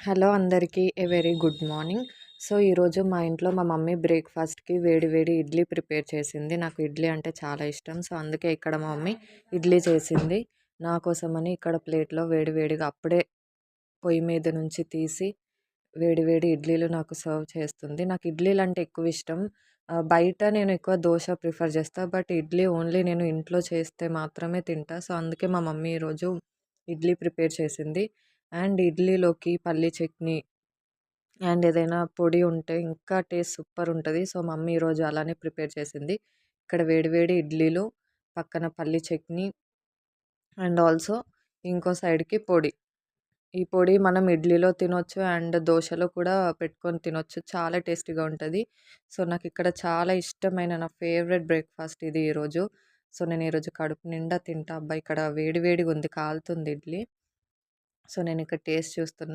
Hello అందరికీ a very good morning. So, ఈరోజు మా ఇంట్లో మా మమ్మీ బ్రేక్‌ఫాస్ట్‌కి వేడి వేడి ఇడ్లీ ప్రిపేర్ చేసింది. నాకు ఇడ్లీ అంటే చాలా ఇష్టం. సో, అందుకే ఇక్కడ మా మమ్మీ ఇడ్లీ చేసింది. నా కోసమని ఇక్కడ ప్లేట్‌లో వేడి వేడిగా అప్పుడే పొయ్యి మీద నుంచి తీసి వేడి వేడి ఇడ్లీలు నాకు సర్వ్ చేస్తుంది. నాకు ఇడ్లీలంటే ఎక్కువ ఇష్టం. బయట నేను ఎక్కువ దోస ప్రిఫర్ చేస్తా. బట్ ఇడ్లీ ఓన్లీ నేను ఇంట్లో చేస్తే మాత్రమే తింటా. సో, అందుకే మా మమ్మీ ఈరోజు ఇడ్లీ ప్రిపేర్ చేసింది. అండ్ ఇడ్లీలోకి పల్లీ చట్నీ అండ్ ఏదైనా పొడి ఉంటే ఇంకా టేస్ట్ సూపర్ ఉంటది. సో, మమ్మీ ఈరోజు అలానే ప్రిపేర్ చేసింది. ఇక్కడ వేడి వేడి ఇడ్లీలు, పక్కన పల్లీ చట్నీ అండ్ ఆల్సో ఇంకో సైడ్‌కి పొడి. ఈ పొడి మనం ఇడ్లీలో తినొచ్చు అండ్ దోసలో కూడా పెట్టుకొని తినొచ్చు. చాలా టేస్టీగా ఉంటది. సో, నాకిక్కడ చాలా ఇష్టమైన నా ఫేవరెట్ బ్రేక్‌ఫాస్ట్ ఇది ఈరోజు. సో, నేను ఈరోజు కడుపు నిండా తింటా. అబ్బా! ఇక్కడ వేడి వేడిగుంది కాలుతుంది ఇడ్లీ. సో, నేనిక్కడ టేస్ట్ చూస్తున్నా.